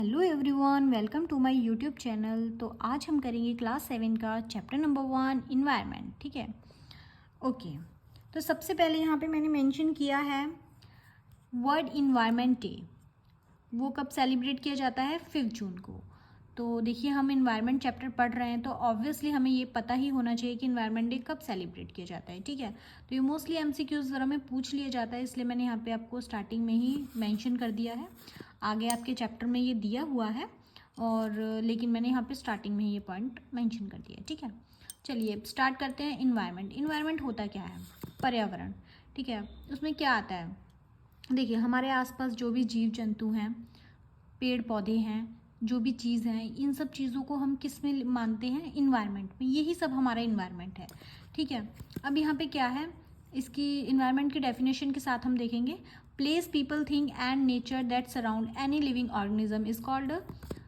Hello everyone, welcome to my YouTube channel. तो आज हम करेंगे क्लास 7 का चैप्टर नंबर 1 इन्वायरमेंट। ठीक है, ओके। तो सबसे पहले यहाँ पे मैंने मेंशन किया है वर्ल्ड इन्वायरमेंट डे। वो कब सेलिब्रेट किया जाता है? 5 जून को। तो देखिए, हम इन्वायरमेंट चैप्टर पढ़ रहे हैं तो ऑब्वियसली हमें ये पता ही होना चाहिए कि इन्वायरमेंट डे कब सेलिब्रेट किया जाता है। ठीक है, तो ये मोस्टली MCQs ज़रा में पूछ लिया जाता है, इसलिए मैंने यहाँ पे आपको स्टार्टिंग में ही मेंशन कर दिया है। आगे आपके चैप्टर में ये दिया हुआ है और लेकिन मैंने यहाँ पे स्टार्टिंग में ही ये पॉइंट मेंशन कर दिया है। ठीक है, चलिए स्टार्ट करते हैं। इन्वायरमेंट इन्वायरमेंट होता क्या है? पर्यावरण। ठीक है, उसमें क्या आता है? देखिए, हमारे आसपास जो भी जीव जंतु हैं, पेड़ पौधे हैं, जो भी चीज़ हैं, इन सब चीज़ों को हम किस में मानते हैं? इन्वायरमेंट में। यही सब हमारा इन्वायरमेंट है। ठीक है, अब यहाँ पे क्या है, इसकी इन्वायरमेंट की डेफिनेशन के साथ हम देखेंगे। Place, people, thing and nature that surround any living organism is called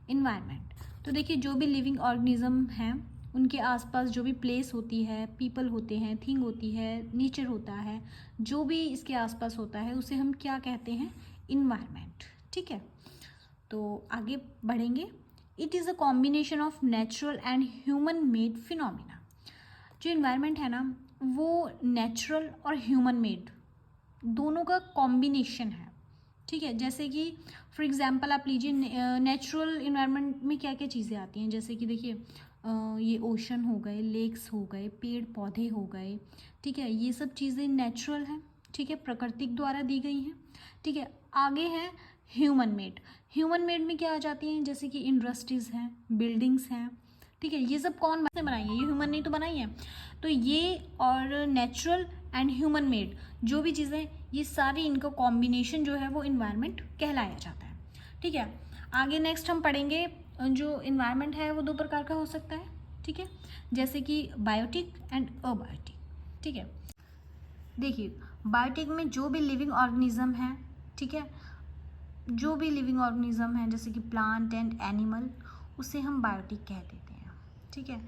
environment. तो देखिए, जो भी लिविंग ऑर्गेनिज्म हैं उनके आसपास जो भी प्लेस होती है, पीपल होते हैं, थिंग होती है, नेचर होता है, जो भी इसके आसपास होता है उसे हम क्या कहते हैं? इन्वायरमेंट। ठीक है, तो आगे बढ़ेंगे। It is a combination of natural and human made phenomena. जो इन्वायरमेंट है ना, वो नेचुरल और ह्यूमन मेड दोनों का कॉम्बिनेशन है। ठीक है, जैसे कि फॉर एग्जांपल आप लीजिए, नेचुरल इन्वायरमेंट में क्या क्या चीज़ें आती हैं, जैसे कि देखिए ये ओशन हो गए, लेक्स हो गए, पेड़ पौधे हो गए। ठीक है, ये सब चीज़ें नेचुरल हैं। ठीक है, प्राकृतिक द्वारा दी गई हैं। ठीक है, आगे है ह्यूमन मेड। ह्यूमन मेड में क्या आ जाती हैं? जैसे कि इंडस्ट्रीज़ हैं, बिल्डिंग्स हैं। ठीक है, ये सब कौन से बनाई है? ये ह्यूमन ने तो बनाई है। तो ये और नेचुरल एंड ह्यूमन मेड जो भी चीज़ें, ये सारी इनका कॉम्बिनेशन जो है वो इन्वायरमेंट कहलाया जाता है। ठीक है, आगे नेक्स्ट हम पढ़ेंगे। जो इन्वायरमेंट है वो दो प्रकार का हो सकता है। ठीक है, जैसे कि बायोटिक एंड अबायोटिक। ठीक है, देखिए, बायोटिक में जो भी लिविंग ऑर्गेनिज्म है, ठीक है, जो भी लिविंग ऑर्गेनिज्म है जैसे कि प्लांट एंड एनिमल, उसे हम बायोटिक कह देते हैं। ठीक है,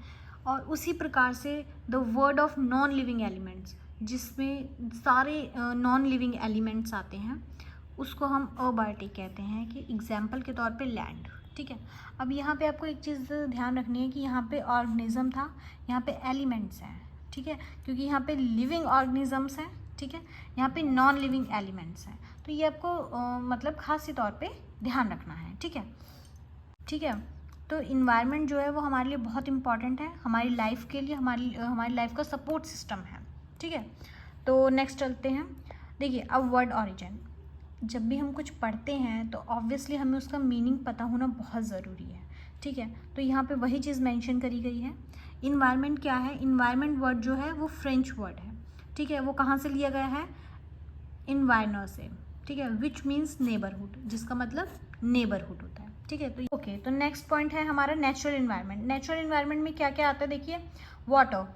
और उसी प्रकार से the word of non living elements, जिसमें सारे नॉन लिविंग एलिमेंट्स आते हैं, उसको हम अबायोटिक कहते हैं। कि एग्जाम्पल के तौर पे लैंड। ठीक है, अब यहाँ पे आपको एक चीज़ ध्यान रखनी है कि यहाँ पे ऑर्गेनिज्म था, यहाँ पे एलिमेंट्स हैं। ठीक है, क्योंकि यहाँ पे लिविंग ऑर्गेनिजम्स हैं। ठीक है, यहाँ पे नॉन लिविंग एलिमेंट्स हैं। तो ये आपको मतलब खासी तौर पे ध्यान रखना है। ठीक है, ठीक है। तो इन्वायरमेंट जो है वो हमारे लिए बहुत इंपॉर्टेंट है, हमारी लाइफ के लिए, हमारी लाइफ का सपोर्ट सिस्टम है। ठीक है, तो नेक्स्ट चलते हैं। देखिए, अब वर्ड ऑरिजिन। जब भी हम कुछ पढ़ते हैं तो ऑब्वियसली हमें उसका मीनिंग पता होना बहुत ज़रूरी है। ठीक है, तो यहाँ पे वही चीज़ मेंशन करी गई है। इन्वायरमेंट क्या है? इन्वायरमेंट वर्ड जो है वो फ्रेंच वर्ड है। ठीक है, वो कहाँ से लिया गया है? इन्वायरनर से। ठीक है, विच मीन्स नेबरहुड, जिसका मतलब नेबरहुड होता है। ठीक है, तो ओके, तो नेक्स्ट पॉइंट है हमारा नेचुरल इन्वायरमेंट। नेचुरल इन्वायरमेंट में क्या क्या आता है? देखिए, water,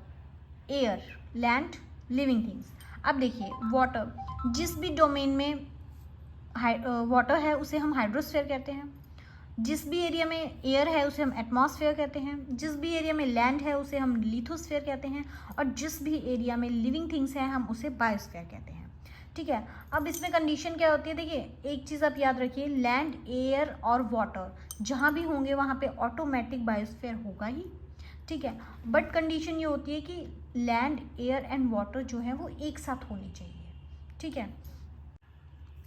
air, land, living things. अब देखिए, वाटर, जिस भी डोमेन में वाटर है उसे हम हाइड्रोस्फीयर कहते हैं। जिस भी एरिया में एयर है उसे हम एटमॉस्फेयर कहते हैं। जिस भी एरिया में लैंड है उसे हम लिथोस्फीयर कहते हैं। और जिस भी एरिया में लिविंग थिंग्स हैं हम उसे बायोस्फीयर कहते हैं। ठीक है, अब इसमें कंडीशन क्या होती है? देखिए, एक चीज़ आप याद रखिए, लैंड, एयर और वाटर जहाँ भी होंगे वहाँ पे ऑटोमेटिक बायोस्फीयर होगा ही। ठीक है, बट कंडीशन ये होती है कि लैंड, एयर एंड वाटर जो है वो एक साथ होनी चाहिए। ठीक है,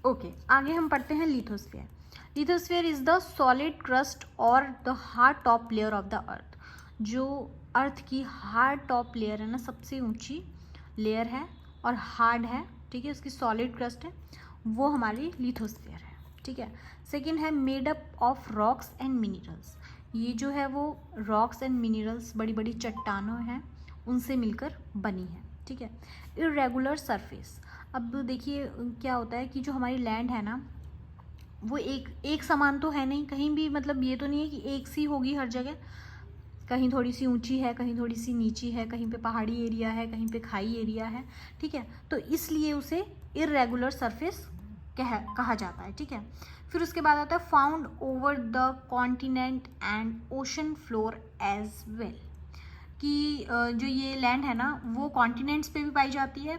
ओके, आगे हम पढ़ते हैं lithosphere. Lithosphere is the solid crust और the hard top layer of the earth. जो अर्थ की हार्ड टॉप लेयर है ना, सबसे ऊंची लेयर है और हार्ड है। ठीक है, उसकी सॉलिड क्रस्ट है, वो हमारी लिथोस्फीयर है। ठीक है, सेकेंड है made up of rocks and minerals. ये जो है वो रॉक्स एंड मिनरल्स, बड़ी बड़ी चट्टानों हैं, उनसे मिलकर बनी है। ठीक है, इरेगुलर सरफेस। अब देखिए क्या होता है कि जो हमारी लैंड है ना, वो एक समान तो है नहीं कहीं भी, मतलब ये तो नहीं है कि एक सी होगी हर जगह। कहीं थोड़ी सी ऊंची है, कहीं थोड़ी सी नीची है, कहीं पे पहाड़ी एरिया है, कहीं पे खाई एरिया है। ठीक है, तो इसलिए उसे इरेगुलर सरफेस कहा जाता है। ठीक है, फिर उसके बाद आता है found over the continent and ocean floor as well. कि जो ये लैंड है ना वो कॉन्टिनेंट्स पे भी पाई जाती है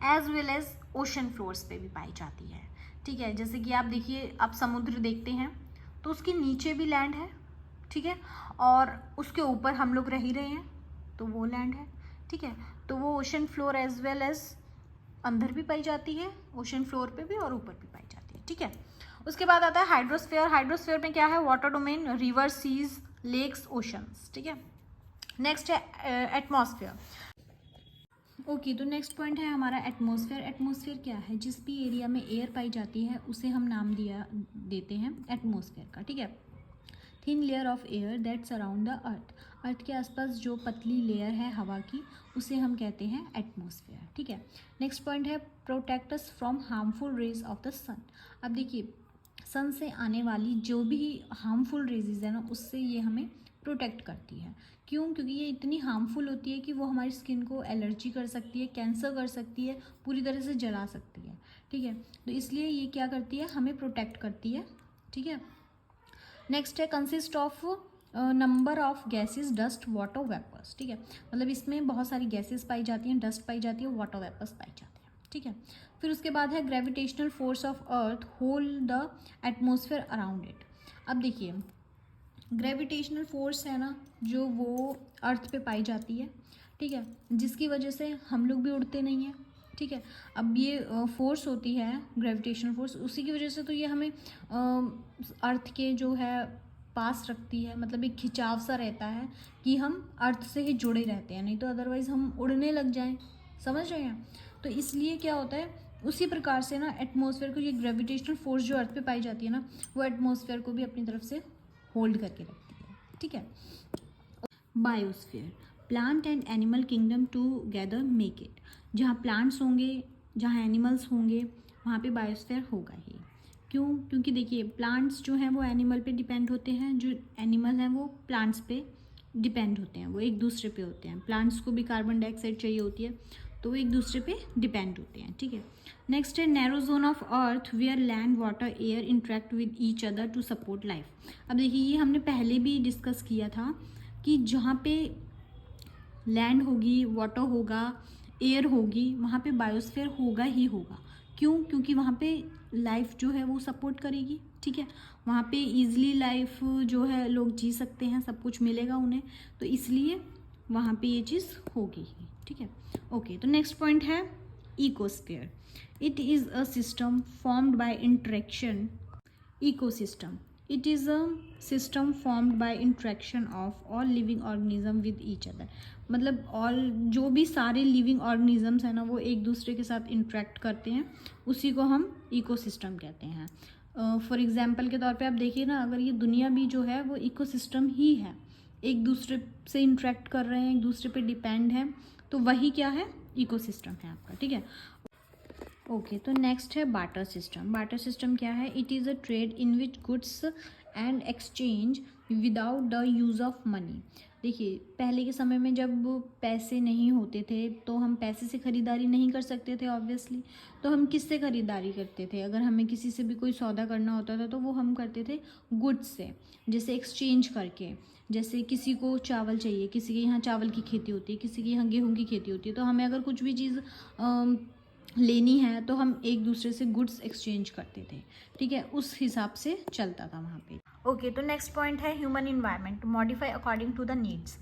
as well as ocean floors पे भी पाई जाती है। ठीक है, जैसे कि आप देखिए, आप समुद्र देखते हैं तो उसके नीचे भी लैंड है, ठीक है, और उसके ऊपर हम लोग रह ही रहे हैं तो वो लैंड है, ठीक है। तो वो ocean floor as well as अंदर भी पाई जाती है, ओशन फ्लोर पे भी और ऊपर भी पाई जाती है, ठीक है। उसके बाद आता है हाइड्रोस्फीयर। हाइड्रोस्फीयर में क्या है, water domain, river, seas, lakes, oceans, ठीक है। नेक्स्ट है एटमॉस्फेयर। ओके तो नेक्स्ट पॉइंट है हमारा एटमॉस्फेयर। एटमॉस्फेयर क्या है, जिस भी एरिया में एयर पाई जाती है उसे हम नाम देते हैं एटमॉस्फेयर का, ठीक है। Thin layer of air that surround the earth. Earth के आसपास जो पतली लेयर है हवा की, उसे हम कहते हैं एटमॉस्फेयर, ठीक है। नेक्स्ट पॉइंट है protect us from harmful rays of the sun. अब देखिए सन से आने वाली जो भी हार्मफुल रेजेज है ना, उससे ये हमें प्रोटेक्ट करती है। क्यों? क्योंकि ये इतनी हार्मफुल होती है कि वो हमारी स्किन को एलर्जी कर सकती है, कैंसर कर सकती है, पूरी तरह से जला सकती है, ठीक है। तो इसलिए ये क्या करती है, हमें प्रोटेक्ट करती है, ठीक है। नेक्स्ट है consist of number of gases, dust, water, vapours, ठीक है। मतलब इसमें बहुत सारी गैसेस पाई जाती हैं, डस्ट पाई जाती है, वाटर वेपर्स पाई जाते हैं, ठीक है। फिर उसके बाद है gravitational force of earth hold the atmosphere around it. अब देखिए ग्रेविटेशनल फोर्स है ना, जो वो अर्थ पे पाई जाती है, ठीक है, जिसकी वजह से हम लोग भी उड़ते नहीं हैं, ठीक है। अब ये फोर्स होती है ग्रेविटेशनल फोर्स, उसी की वजह से तो ये हमें अर्थ के जो है पास रखती है, मतलब एक खिंचाव सा रहता है कि हम अर्थ से ही जुड़े रहते हैं, नहीं तो अदरवाइज़ हम उड़ने लग जाएं, समझ रहे हैं। तो इसलिए क्या होता है, उसी प्रकार से ना एटमॉस्फेयर को, ये ग्रेविटेशनल फोर्स जो अर्थ पे पाई जाती है ना, वो एटमॉस्फेयर को भी अपनी तरफ से होल्ड करके रखती है, ठीक है। Biosphere, plant and animal kingdom together make it. जहाँ प्लांट्स होंगे, जहाँ एनिमल्स होंगे, वहाँ पे बायोस्फीयर होगा ही। क्यों? क्योंकि देखिए प्लांट्स जो हैं वो एनिमल पे डिपेंड होते हैं, जो एनिमल हैं वो प्लांट्स पे डिपेंड होते हैं, वो एक दूसरे पे होते हैं। प्लांट्स को भी कार्बन डाइऑक्साइड चाहिए होती है, तो वो एक दूसरे पे डिपेंड होते हैं, ठीक है। नेक्स्ट है narrow zone of earth where land, water, air interact with each other to support life. अब देखिए ये हमने पहले भी डिस्कस किया था कि जहाँ पे लैंड होगी, वाटर होगा, एयर होगी, वहाँ पे बायोस्फीयर होगा ही होगा। क्यों? क्योंकि वहाँ पे लाइफ जो है वो सपोर्ट करेगी, ठीक है। वहाँ पे ईजिली लाइफ जो है लोग जी सकते हैं, सब कुछ मिलेगा उन्हें, तो इसलिए वहाँ पे ये चीज़ होगी ही, ठीक है। ओके तो नेक्स्ट पॉइंट है ecosphere. It is a system formed by interaction. Ecosystem, it is a system formed by interaction of all living organism with each other। मतलब ऑल जो भी सारे लिविंग ऑर्गेनिजम्स हैं ना, वो एक दूसरे के साथ इंटरेक्ट करते हैं, उसी को हम इकोसिस्टम कहते हैं। फॉर एग्जांपल के तौर पे आप देखिए ना, अगर ये दुनिया भी जो है वो इकोसिस्टम ही है, एक दूसरे से इंटरेक्ट कर रहे हैं, एक दूसरे पे डिपेंड है, तो वही क्या है, इकोसिस्टम है आपका, ठीक है। ओके तो नेक्स्ट है बार्टर सिस्टम। बार्टर सिस्टम क्या है, it is a trade in which goods and exchange without the use of money. देखिए पहले के समय में जब पैसे नहीं होते थे तो हम पैसे से ख़रीदारी नहीं कर सकते थे ऑब्वियसली, तो हम किससे ख़रीदारी करते थे, अगर हमें किसी से भी कोई सौदा करना होता था तो वो हम करते थे गुड्स से, जैसे एक्सचेंज करके। जैसे किसी को चावल चाहिए, किसी के यहाँ चावल की खेती होती है, किसी के यहाँ गेहूँ की खेती होती है, तो हमें अगर कुछ भी चीज़ लेनी है तो हम एक दूसरे से गुड्स एक्सचेंज करते थे, ठीक है, उस हिसाब से चलता था वहाँ पे। ओके तो नेक्स्ट पॉइंट है human environment, modify according to the needs.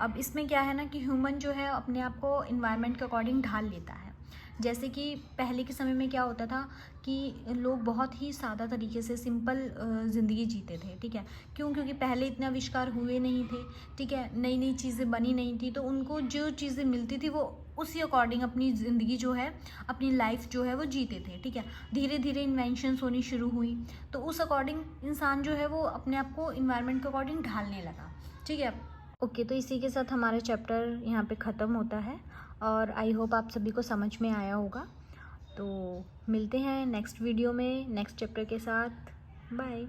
अब इसमें क्या है ना कि ह्यूमन जो है अपने आप को इन्वायरमेंट के अकॉर्डिंग ढाल लेता है। जैसे कि पहले के समय में क्या होता था कि लोग बहुत ही सादा तरीके से सिंपल ज़िंदगी जीते थे, ठीक है। क्यों? क्योंकि पहले इतने आविष्कार हुए नहीं थे, ठीक है, नई नई चीज़ें बनी नहीं थी, तो उनको जो चीज़ें मिलती थी वो उसी अकॉर्डिंग अपनी ज़िंदगी जो है, अपनी लाइफ जो है वो जीते थे, ठीक है। धीरे धीरे इन्वेंशंस होनी शुरू हुई, तो उस अकॉर्डिंग इंसान जो है वो अपने आप को इन्वायरमेंट के अकॉर्डिंग ढालने लगा, ठीक है। ओके तो इसी के साथ हमारा चैप्टर यहाँ पे ख़त्म होता है, और आई होप आप सभी को समझ में आया होगा। तो मिलते हैं नेक्स्ट वीडियो में नेक्स्ट चैप्टर के साथ। बाय।